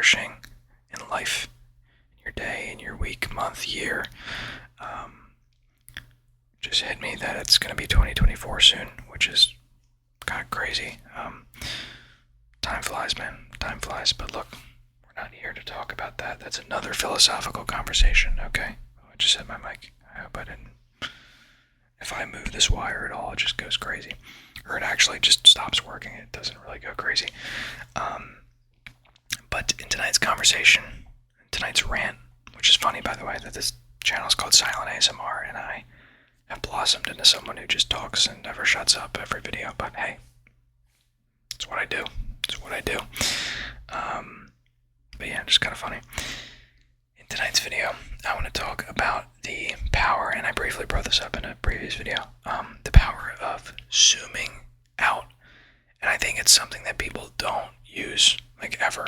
flourishing in life, in your day, in your week, month, year. Just hit me that it's going to be 2024 soon, which is kind of crazy. Time flies, man. Time flies. But look, we're not here to talk about that. That's another philosophical conversation, okay? I just hit my mic. I hope I didn't. If I move this wire at all, it just goes crazy. Or it actually just stops working. It doesn't really go crazy. But in tonight's conversation, tonight's rant, which is funny, by the way, that this channel is called Silent ASMR, and I have blossomed into someone who just talks and never shuts up every video. But hey, it's what I do. It's what I do. But yeah, just kind of funny. In tonight's video, I want to talk about the power, and I briefly brought this up in a previous video, the power of zooming out. And I think it's something that people don't use, like, ever.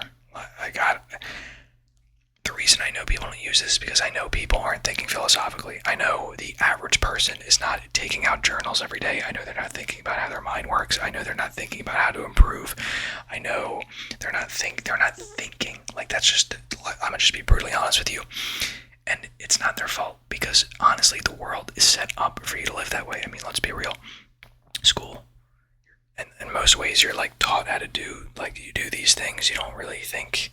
The reason I know people don't use this is because I know people aren't thinking philosophically. I know the average person is not taking out journals every day. I know they're not thinking about how their mind works. I know they're not thinking about how to improve. I know they're not thinking. Like, that's just, I'm gonna just be brutally honest with you. And it's not their fault, because honestly, the world is set up for you to live that way. I mean, let's be real. School, and in most ways, you're like taught how to do, like, you do these things. You don't really think.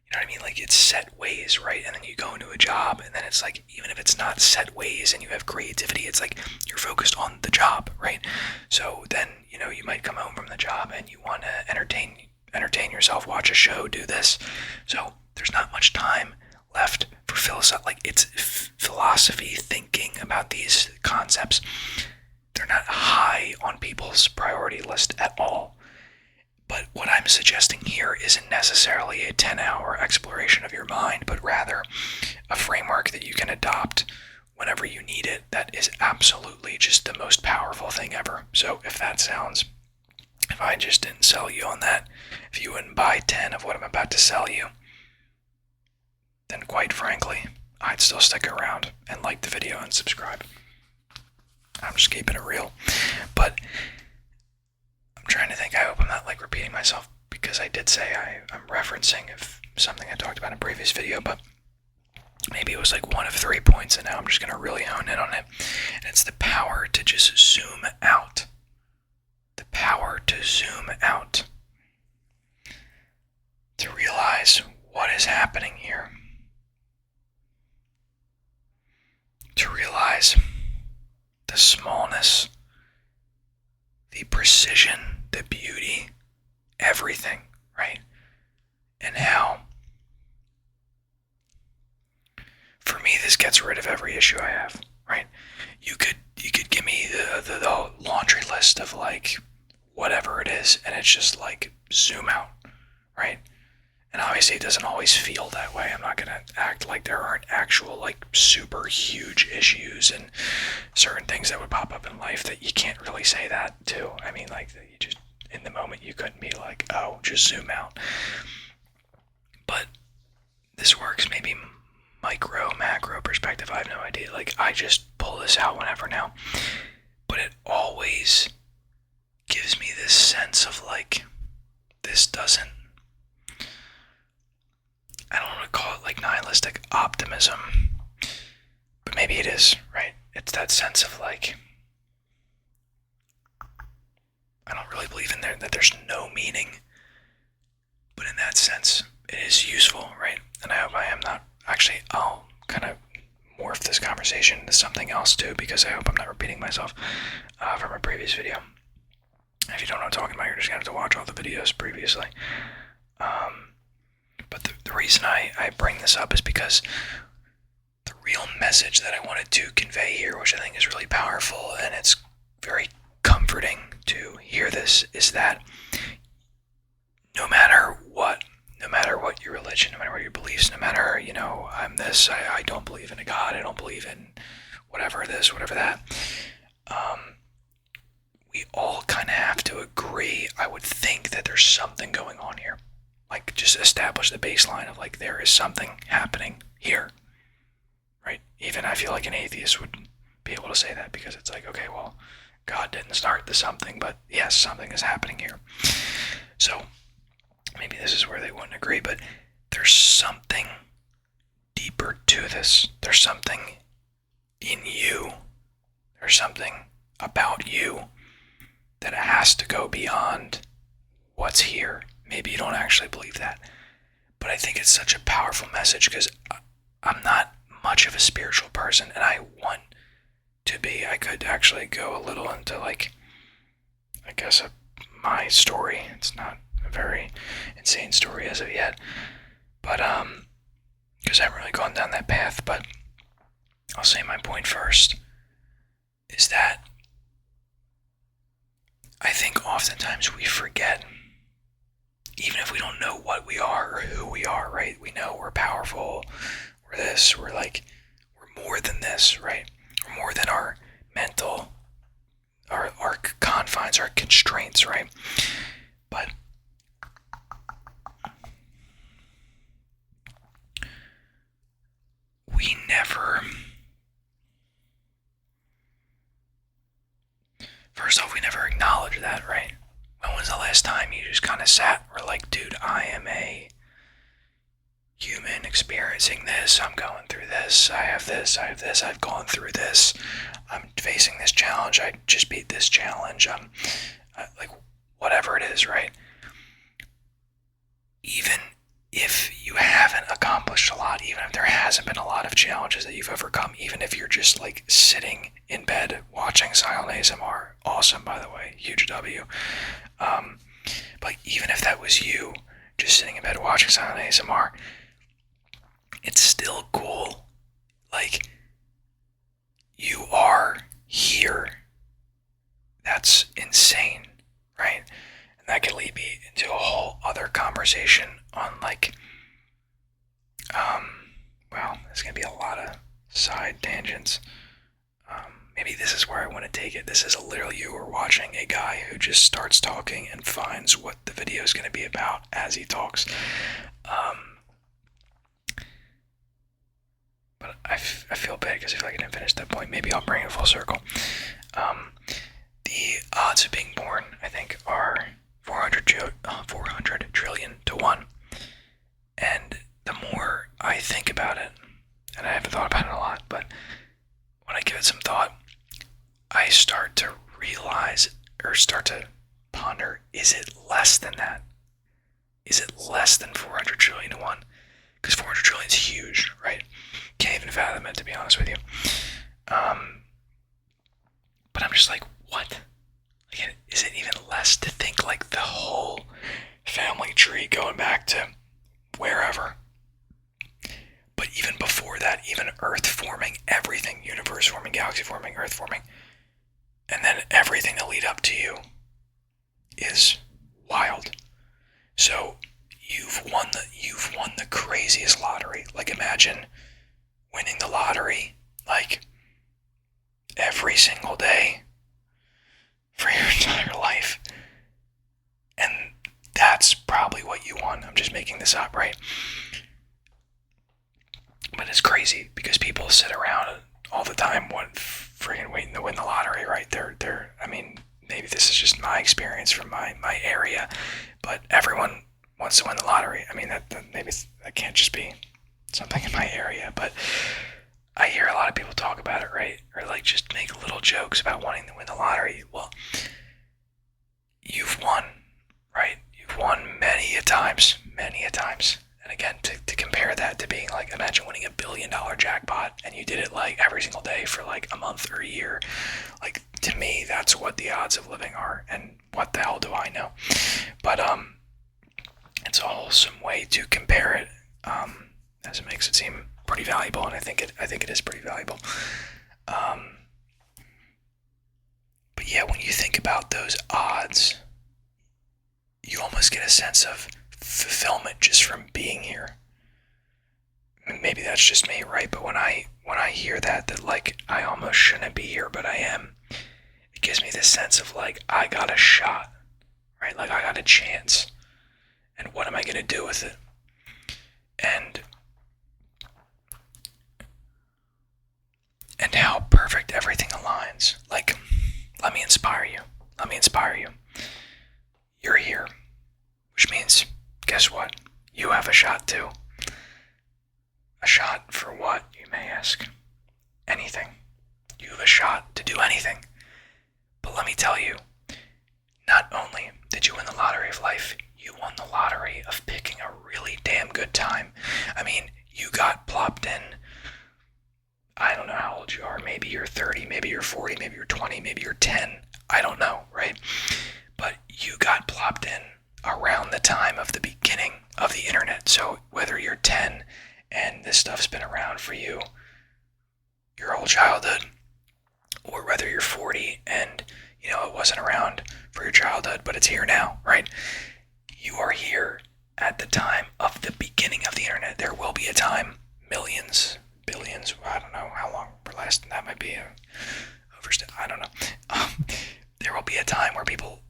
You know what I mean? Like, it's set ways, right? And then you go into a job, and then it's like, even if it's not set ways and you have creativity, it's like you're focused on the job, right? So then, you know, you might come home from the job and you want to entertain yourself, watch a show, do this. So there's not much time left for philosophy. Like, it's philosophy, thinking about these concepts. They're not high on people's priority list at all. But what I'm suggesting here isn't necessarily a 10-hour exploration of your mind, but rather a framework that you can adopt whenever you need it. That is absolutely just the most powerful thing ever. So if I just didn't sell you on that, if you wouldn't buy 10 of what I'm about to sell you, then quite frankly, I'd still stick around and like the video and subscribe. I'm just keeping it real. But I'm trying to think. I hope I'm not like repeating myself, because I did say I'm referencing something I talked about in a previous video, but maybe it was like one of 3 points, and now I'm just going to really hone in on it. And it's the power to just zoom out. The power to zoom out. To realize what is happening here. To realize the smallness, the precision, the beauty, everything, right? And how, for me, this gets rid of every issue I have, right? You could give me the laundry list of, like, whatever it is, and it's just like, zoom out, right? And obviously it doesn't always feel that way. I'm not going to act like there aren't actual, like, super huge issues and certain things that would pop up in life that you can't really say that to. I mean, like, you just, in the moment, you couldn't be like, oh, just zoom out. But this works maybe micro, macro perspective. I have no idea. Like, I just pull this out whenever now. But it always gives me this sense of, like, this doesn't, I don't want to call it like nihilistic optimism, but maybe it is, right? It's that sense of, like, I don't really believe in there that there's no meaning, but in that sense, it is useful, right? And I hope I am not, actually, I'll kind of morph this conversation into something else too, because I hope I'm not repeating myself from a previous video. If you don't know what I'm talking about, you're just going to have to watch all the videos previously. But the reason I bring this up is because the real message that I wanted to convey here, which I think is really powerful, and it's very comforting to hear this, is that no matter what your religion, no matter what your beliefs, no matter, you know, I'm this, I don't believe in a God, I don't believe in whatever this, whatever that, we all kind of have to agree, I would think, that there's something going on here. Like, just establish the baseline of, like, there is something happening here, right? Even I feel like an atheist would be able to say that, because it's like, okay, well, God didn't start the something, but yes, something is happening here. So maybe this is where they wouldn't agree, but there's something deeper to this. There's something in you. There's something about you that it has to go beyond what's here. Maybe you don't actually believe that. But I think it's such a powerful message because I'm not much of a spiritual person and I want to be. I could actually go a little into like, I guess, my story. It's not a very insane story as of yet. But, because I haven't really gone down that path. But I'll say my point first is that I think oftentimes we forget, even if we don't know what we are or who we are, right? We know we're powerful, we're this, we're more than this, right? We're more than our mental, our confines, our constraints, right? But we never, first off, we never acknowledge that, right? When was the last time you just kind of sat or like, dude, I am a human experiencing this, I'm going through this, I have this, I've gone through this, I'm facing this challenge, I just beat this challenge, like, whatever it is, right? Even if you haven't accomplished a lot, even if there hasn't been a lot of challenges that you've overcome, even if you're just like sitting in bed watching silent ASMR, awesome, by the way, huge W. But even if that was you just sitting in bed watching silent ASMR, it's still cool. Like, you are here. That's insane, right? And that could lead me into a whole other conversation on like, well, there's gonna be a lot of side tangents. Maybe this is where I want to take it. This is literally you are watching a guy who just starts talking and finds what the video is going to be about as he talks. But I feel bad because if I didn't finish that point, maybe I'll bring it full circle. The odds of being born, I think, are 400 trillion to 1. And the more I think about it, and I haven't thought about it a lot, but when I give it some thought, I start to realize or start to ponder, is it less than that? Is it less than 400 trillion to 1? Because 400 trillion is huge, right? Can't even fathom it, to be honest with you. But I'm just like, what? Like, is it even less to think like the whole family tree going back to wherever? But even before that, even Earth forming, everything, universe forming, galaxy forming, Earth forming, and then everything to lead up to you is wild. So you've won the craziest lottery. Like, imagine winning the lottery like every single day for your entire life. And that's probably what you want. I'm just making this up, right? But it's crazy because people sit around all the time freaking waiting to win the lottery, right? I mean, maybe this is just my experience from my area, but everyone wants to win the lottery. I mean, maybe that can't just be something in my area, but I hear a lot of people talk about it, right? Or like just make little jokes about wanting to win the lottery. Well, you've won, right? You've won many a times. And again, to compare that to being like, imagine winning $1 billion jackpot and you did it like every single day for like a month or a year. Like, to me, that's what the odds of living are, and what the hell do I know? But it's a wholesome way to compare it, as it makes it seem pretty valuable, and I think it is pretty valuable. But yeah, when you think about those odds, you almost get a sense of fulfillment just from being here. Maybe that's just me, right? But when I hear that like I almost shouldn't be here, but I am, it gives me this sense of like I got a shot, right? Like I got a chance, and what am I gonna do with it? And how perfect everything aligns. Like, let me inspire you. You're here, which means, guess what? You have a shot too. A shot for what, you may ask? Anything. You have a shot to do anything. But let me tell you, not only did you win the lottery of life, you won the lottery of picking a really damn good time. I mean, you got plopped in. I don't know how old you are. Maybe you're 30, maybe you're 40, maybe you're 20, maybe you're 10. I don't know, right? But you got plopped in around the time of the beginning of the internet. So whether you're 10 and this stuff's been around for you your whole childhood, or whether you're 40 and it wasn't around for your childhood, but it's here now, right? You are here at the time of the beginning of the internet. There will be a time, millions, billions, I don't know how long for last, that might be a overstep, I don't know. There will be a time where people,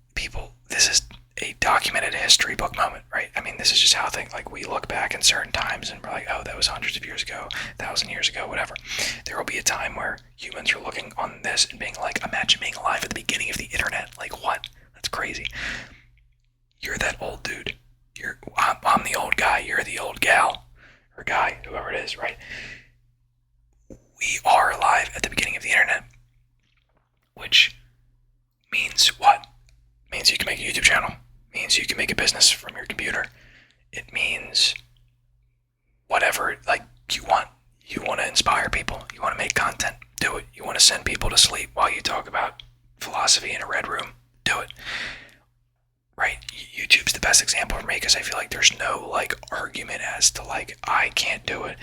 this is a documented history book moment, right? I mean, this is just how things, like, we look back in certain times and we're like, oh, that was hundreds of years ago, 1,000 years ago, whatever. There will be a time where humans are looking on this and being like, imagine being alive at the beginning of the internet. Like, what? That's crazy. You're that old dude. I'm the old guy. You're the old gal or guy, whoever it is, right? We are alive at the beginning of the internet, which means what? Means you can make a YouTube channel. Means you can make a business from your computer. It means whatever, like, you want. You want to inspire people. You want to make content. Do it. You want to send people to sleep while you talk about philosophy in a red room. Do it. Right? YouTube's the best example for me because I feel like there's no, like, argument as to, like, I can't do it.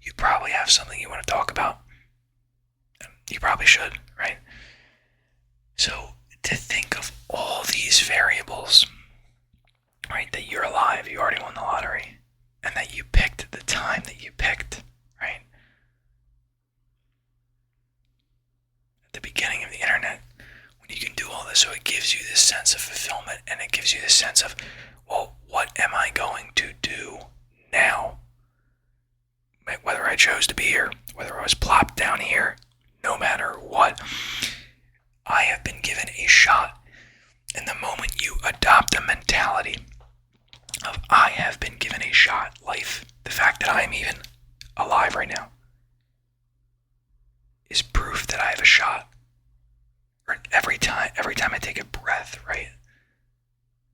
You probably have something you want to talk about. You probably should, right? So, to think of all these variables, right, that you're alive, you already won the lottery, and that you picked the time that you picked, right? At the beginning of the internet, when you can do all this, so it gives you this sense of fulfillment, and it gives you this sense of, well, what am I going to do now? Whether I chose to be here, whether I was plopped down here, no matter what, I have been given a shot. And the moment you adopt a mentality of I have been given a shot, life, the fact that I am even alive right now, is proof that I have a shot. Or every time I take a breath, right,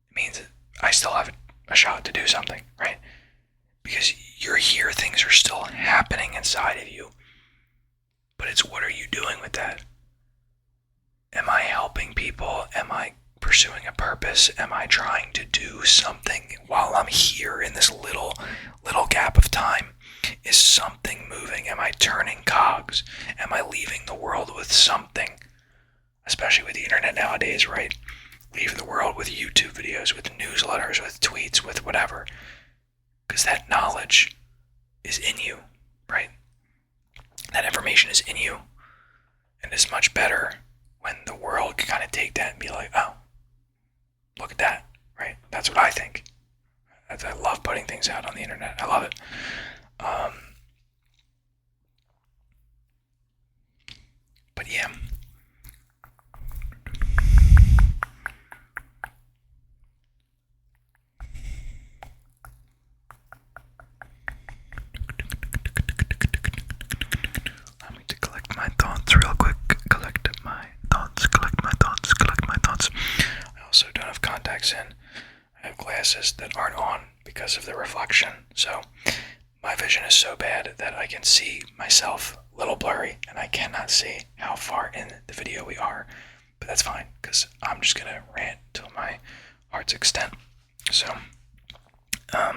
it means I still have a shot to do something, right? Because you're here, things are still happening inside of you. But it's, what are you doing with that? Am I helping people? Am I pursuing a purpose? Am I trying to do something while I'm here in this little gap of time? Is something moving? Am I turning cogs? Am I leaving the world with something? Especially with the internet nowadays, right? Leaving the world with YouTube videos, with newsletters, with tweets, with whatever. Because that knowledge is in you, right? That information is in you. And it's much better when the world can kind of take that and be like, oh, look at that, right? That's what I think. I love putting things out on the internet. I love it. But yeah. Let me to collect my thoughts real quick. Collect my thoughts. I also don't have contacts in. I have glasses that aren't on because of the reflection. So my vision is so bad that I can see myself a little blurry and I cannot see how far in the video we are. But that's fine because I'm just going to rant till my heart's extent. So, but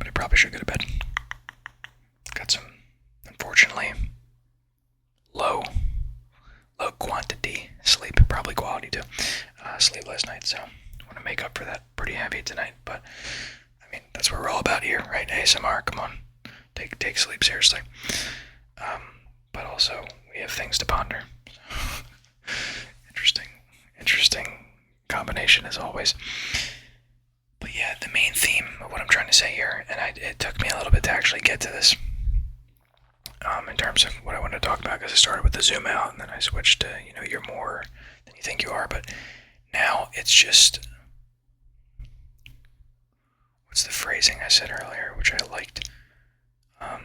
I probably should go to bed. Got some, unfortunately, low quantity sleep, probably quality too, sleep last night, so I want to make up for that pretty heavy tonight. But I mean, that's what we're all about here, right? ASMR, come on, take sleep seriously. But also we have things to ponder. Interesting combination as always. But yeah, the main theme of what I'm trying to say here, and it took me a little bit to actually get to this, in terms of what I wanted to talk about, because I started with the zoom out and then I switched to, you're more than you think you are. But now it's just, what's the phrase? phrasing I said earlier, which I liked. I'm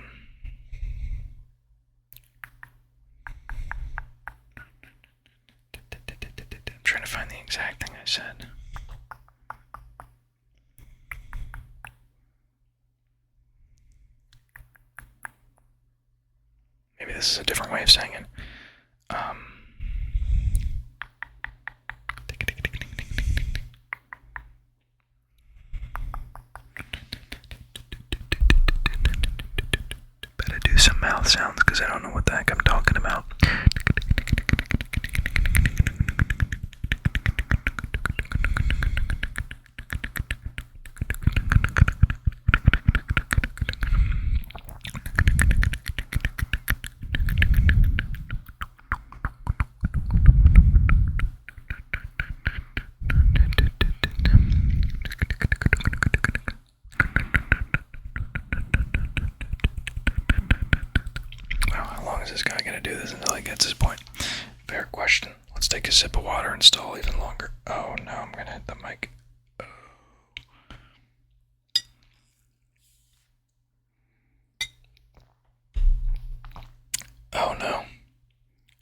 trying to find the exact thing I said. Maybe this is a different way of saying it. Better do some mouth sounds because I don't know what the heck I'm talking about. Take a sip of water and stall even longer. Oh no, I'm gonna hit the mic. Oh no.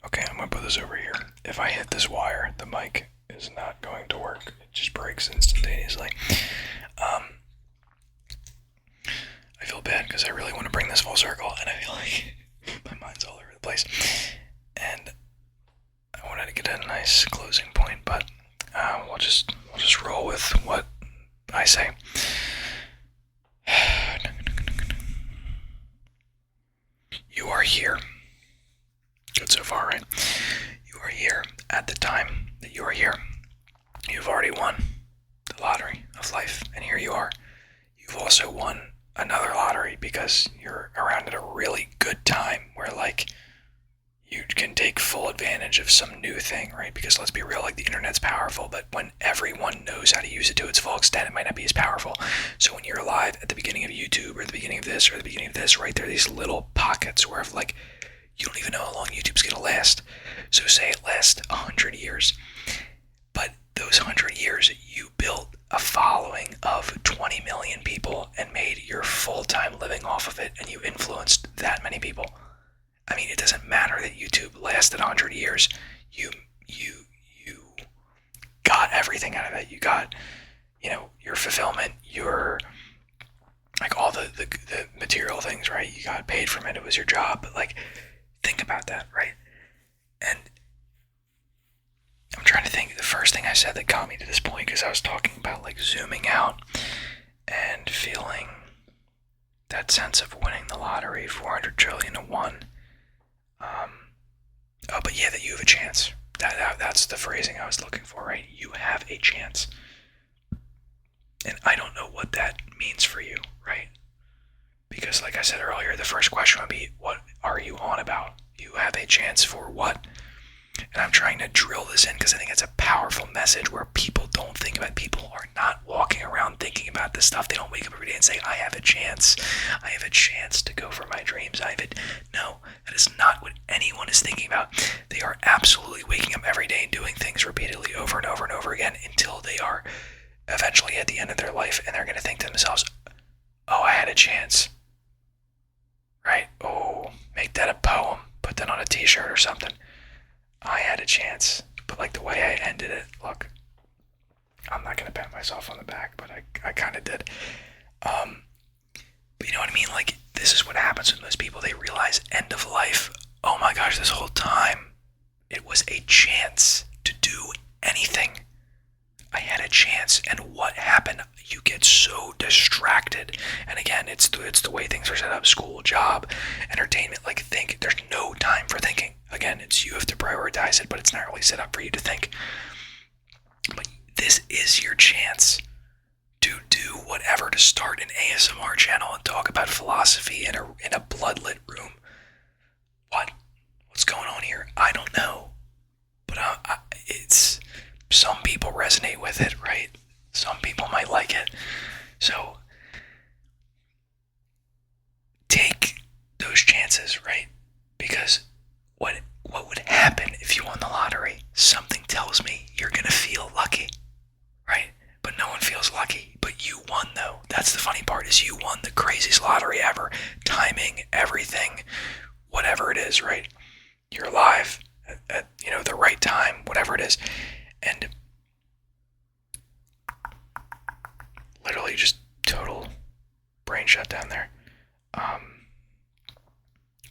Okay, I'm gonna put this over here. If I hit this wire, the mic is not going to work. It just breaks instantaneously. I feel bad because I really want to bring this full circle, and I feel like my mind's all over the place. And I wanted to get a nice closing point, but we'll just roll with what I say. You are here. Good so far, right? You are here at the time that you are here. You've already won the lottery of life, and here you are. You've also won another lottery because you're around at a really good time where, like, you can take full advantage of some new thing, right? Because let's be real, like, the internet's powerful, but when everyone knows how to use it to its full extent, it might not be as powerful. So when you're alive at the beginning of YouTube or the beginning of this or the beginning of this, right, there are these little pockets where, like, you don't even know how long YouTube's gonna last. So say it lasts 100 years. But those 100 years, you built a following of 20 million people and made your full-time living off of it, and you influenced that many people. I mean, it doesn't matter that YouTube lasted 100 years. You got everything out of it. You got, your fulfillment, your, like, all the material things, right? You got paid from it. It was your job. But, like, think about that, right? And I'm trying to think. The first thing I said that got me to this point, because I was talking about, like, zooming out and feeling that sense of winning the lottery, 400 trillion to one. But yeah, that you have a chance. That's the phrasing I was looking for, right? You have a chance. And I don't know what that means for you, right? Because, like I said earlier, the first question would be, what are you on about? You have a chance for what? And I'm trying to drill this in because I think it's a powerful message where people don't think about it. People are not walking around thinking about this stuff. They don't wake up every day and say, I have a chance. I have a chance to go for my dreams. No, that is not what anyone is thinking about. They are absolutely waking up every day and doing things repeatedly over and over and over again until they are eventually at the end of their life, and they're going to think to themselves, oh, I had a chance. Right? Oh, make that a poem. Put that on a t-shirt or something. I had a chance. But, like, the way I ended it, look, I'm not going to pat myself on the back, but I kind of did. But you know what I mean? Like, this is what happens with most people. They realize end of life, oh my gosh, this whole time, it was a chance to do anything. I had a chance, and what happened? You get so distracted. And again, it's the way things are set up: school, job, entertainment. Like, think. There's no time for thinking. Again, it's you have to prioritize it, but it's not really set up for you to think. But this is your chance to do whatever, to start an ASMR channel and talk about philosophy in a bloodlit room. What's going on here? I don't know, but it's. Some people resonate with it, right? Some people might like it. So take those chances, right? Because what would happen if you won the lottery? Something tells me you're going to feel lucky, right? But no one feels lucky. But you won, though. That's the funny part, is you won the craziest lottery ever. Timing, everything, whatever it is, right? You're alive at the right time, whatever it is. And literally just total brain shutdown there.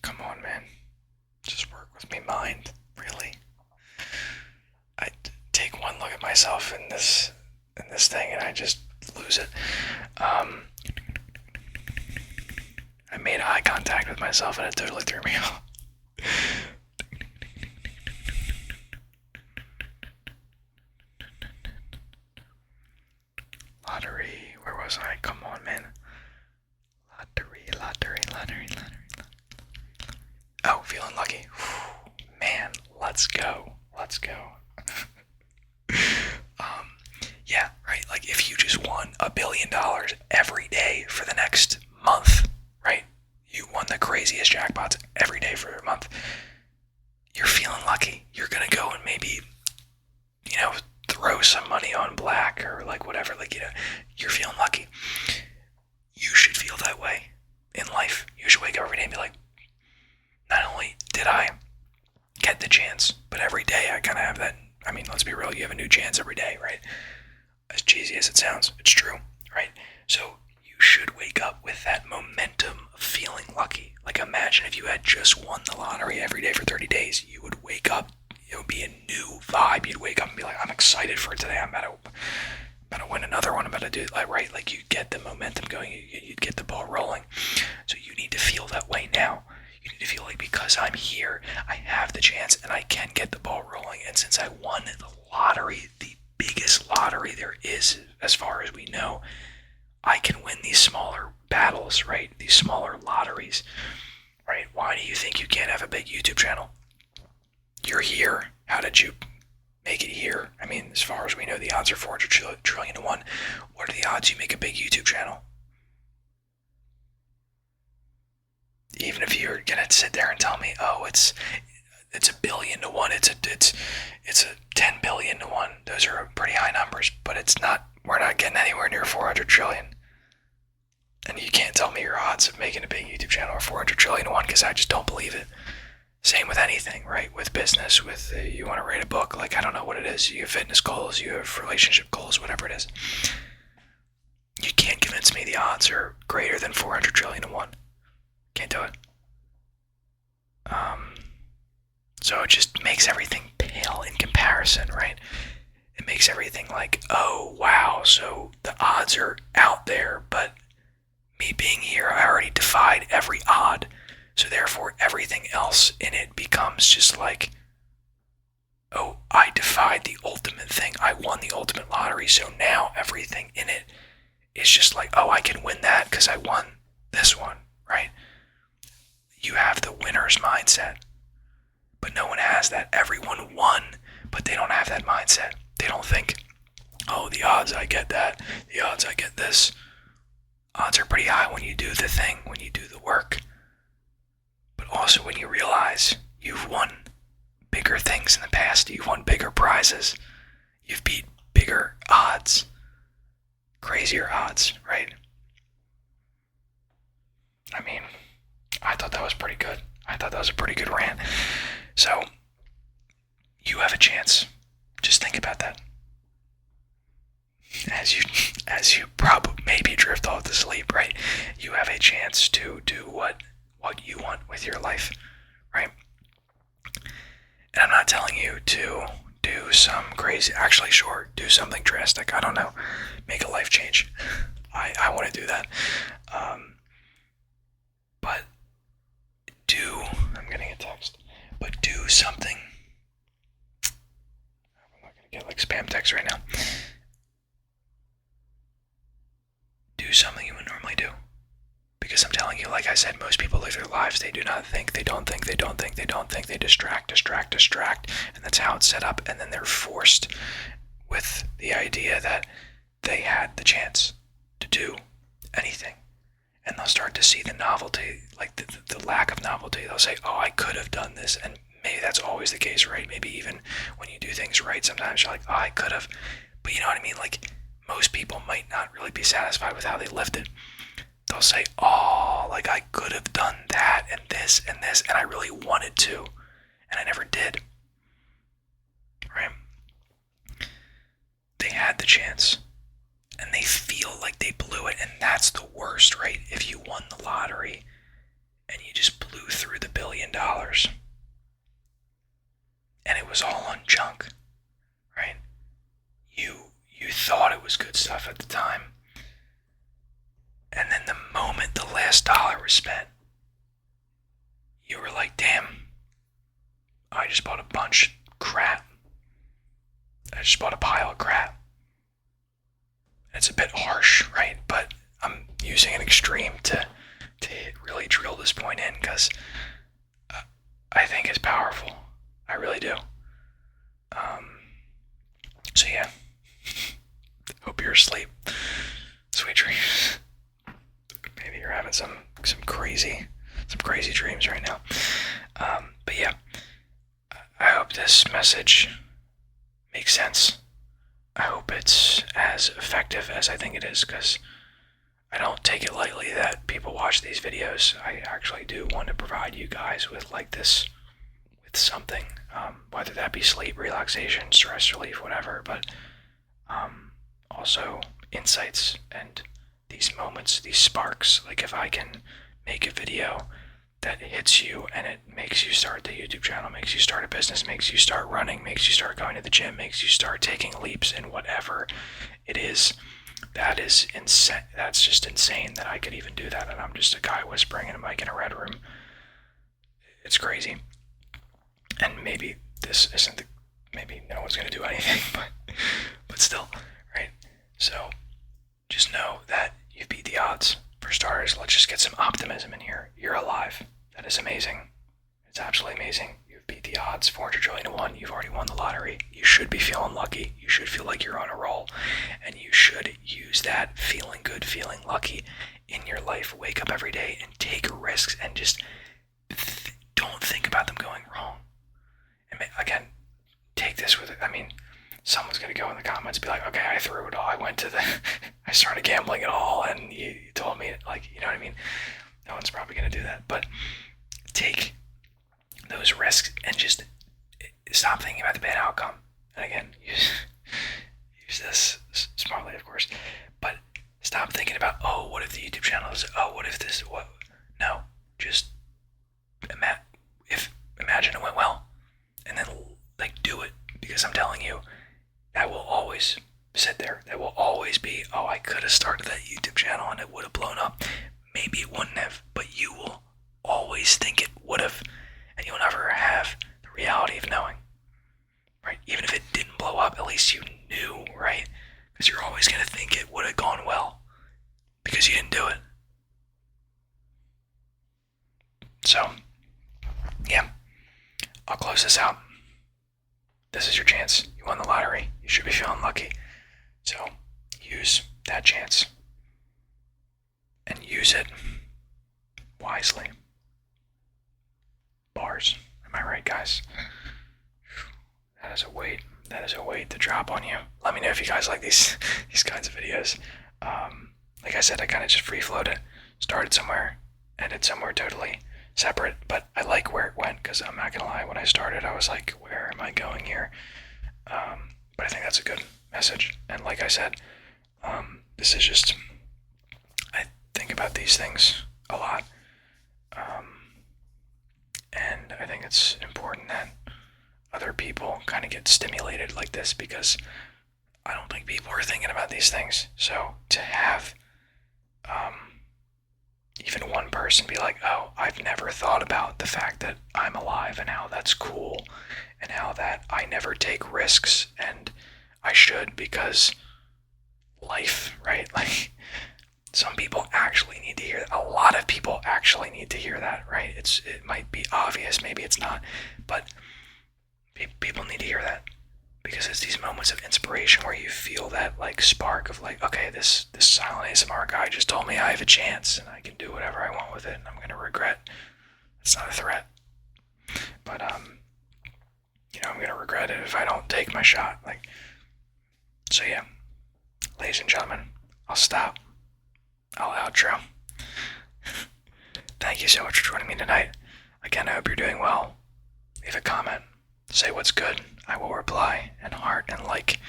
Come on, man. Just work with me, mind. Really. I take one look at myself in this thing and I just lose it. I made eye contact with myself and it totally threw me off. Lottery, where was I? Come on, man. Lottery. Oh, feeling lucky. Whew, man, let's go. Yeah, right. Like if you just won $1 billion every day for the next month, right? You won the craziest jackpots every day for a month. You're feeling lucky. You're gonna go and maybe, throw some money on black or like whatever. Like, you're feeling lucky. You should feel that way in life. You should wake up every day and be like, not only did I get the chance, but every day I kind of have that. I mean, let's be real. You have a new chance every day, right? As cheesy as it sounds, it's true, right? So you should wake up with that momentum of feeling lucky. Like imagine if you had just won the lottery every day for 30 days, you would wake up, it would be a new vibe. You'd wake up and be like, I'm excited for today. I'm about to win another one. I'm about to do it, right? Like you get the momentum going, you'd get the ball rolling. So you need to feel that way now. You need to feel like because I'm here, I have the chance and I can get the ball rolling. And since I won the lottery, the biggest lottery there is, as far as we know, I can win these smaller battles, right? These smaller lotteries, right? Why do you think you can't have a big YouTube channel? You're here. How did you make it here? I mean, as far as we know, the odds are 400 trillion to 1. What are the odds you make a big YouTube channel? Even if you're gonna sit there and tell me, oh, it's 1 billion to 1, it's a 10 billion to 1. Those are pretty high numbers, but it's not. We're not getting anywhere near 400 trillion. And you can't tell me your odds of making a big YouTube channel are 400 trillion to 1 because I just don't believe it. Same with anything, right? With business, with you want to write a book, like I don't know what it is. You have fitness goals, you have relationship goals, whatever it is. You can't convince me the odds are greater than 400 trillion to 1. Can't do it. So it just makes everything pale in comparison, right? It makes everything like, oh wow, so the odds are out there, but me being here, I already defied every odd. So therefore everything else in it becomes just like, oh, I defied the ultimate thing. I won the ultimate lottery, so now everything in it is just like, oh, I can win that because I won this one, right? You have the winner's mindset, but no one has that. Everyone won, but they don't have that mindset. They don't think, oh, the odds I get that, the odds I get this. Odds are pretty high when you do the thing, when you do the work. But also when you realize you've won bigger things in the past, you've won bigger prizes, you've beat bigger odds, crazier odds, right? I mean, I thought that was pretty good. I thought that was a pretty good rant. So, you have a chance. Just think about that. As you probably maybe drift off to sleep, right? You have a chance to do what you want with your life, right? And I'm not telling you to do some crazy, actually sure, do something drastic, I don't know, make a life change. I want to do that. But I'm getting a text, but do something. I'm not going to get like spam text right now. Do something you would normally do. Because I'm telling you, like I said, most people live their lives, they do not think, they don't think, they distract, and that's how it's set up, and then they're forced with the idea that they had the chance to do anything. And they'll start to see the novelty, like the lack of novelty. They'll say, oh, I could have done this, and maybe that's always the case, right? Maybe even when you do things right, sometimes you're like, oh, I could have. But you know what I mean? Like, most people might not really be satisfied with how they lived it. they'll say, oh, like I could have done that and this, and I really wanted to, and I never did. Right? They had the chance, and they feel like they blew it, and that's the worst, right? If you won the lottery and you just blew through the $1 billion, and it was all on junk, right? You thought it was good stuff at the time, and then the moment the last dollar was spent, you were like, damn, I just bought a bunch of crap. I just bought a pile of crap. It's a bit harsh, right? But I'm using an extreme to really drill this point in because I think it's powerful. I really do. So yeah, hope you're asleep. Sweet dreams. Maybe you're having some crazy dreams right now. But yeah, I hope this message makes sense. I hope it's as effective as I think it is, because I don't take it lightly that people watch these videos. I actually do want to provide you guys with like this, with something, whether that be sleep, relaxation, stress relief, whatever, but also insights and these moments, these sparks. Like if I can make a video that hits you and it makes you start the YouTube channel, makes you start a business, makes you start running, makes you start going to the gym, makes you start taking leaps in whatever it is, that is insane. That's just insane that I could even do that, and I'm just a guy whispering in a mic in a red room. It's crazy. And maybe this isn't the, maybe no one's gonna do anything, but still, right? So just know that you've beat the odds. For starters, let's just get some optimism in here. You're alive. That is amazing. It's absolutely amazing. You've beat the odds, 400 trillion to 1. You've already won the lottery. You should be feeling lucky. You should feel like you're on a roll, and you should use that feeling good, feeling lucky in your life. Wake up every day and take risks, and just don't think about them going wrong. And again, take this with it. I mean, someone's gonna go in the comments and be like, okay, I threw it all. I went to the, I started gambling it all, and you told me, like, you know what I mean? No one's probably gonna do that, but take those risks and just stop thinking about the bad outcome. And again, use this smartly, of course, but stop thinking about, oh, what if the YouTube channel is, oh, what if this, what? No, just imagine it went well, and then like do it, because I'm telling you, that will always sit there. That will always be, oh, I could have started that YouTube channel and it would have blown up. Maybe it wouldn't have, but you will always think it would have, and you'll never have the reality of knowing, right? Even if it didn't blow up, at least you knew, right? Because you're always going to think it would have gone well because you didn't do it. So, yeah, I'll close this out. This is your chance. You won the lottery. You should be feeling lucky. So use that chance and use it wisely. Bars. Am I right, guys? That is a weight. That is a weight to drop on you. Let me know if you guys like these kinds of videos. Like I said, I kind of just free flowed it. Started somewhere, ended somewhere totally separate, but I like where it went, because I'm not gonna lie, when I started I was like, where am I going here? But I think that's a good message, and like I said, this is just, I think about these things a lot, and I think it's important that other people kind of get stimulated like this, because I don't think people are thinking about these things. So to have even one person be like, oh, I've never thought about the fact that I'm alive and how that's cool, and how that I never take risks, and I should, because life, right? Like, some people actually need to hear that. A lot of people actually need to hear that, right? It might be obvious, maybe it's not, but people need to hear that, because it's these moments of inspiration where you feel that like spark of like, okay, this silent ASMR guy just told me I have a chance and I can do whatever I want with it, and I'm gonna regret. It's not a threat, but I'm gonna regret it if I don't take my shot. Like, so yeah, ladies and gentlemen, I'll stop. I'll outro. thank you so much for joining me tonight. Again, I hope you're doing well. Leave a comment. Say what's good. I will reply and heart and like.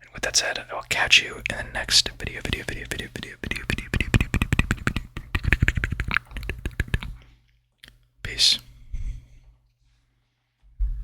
And with that said, I will catch you in the next video.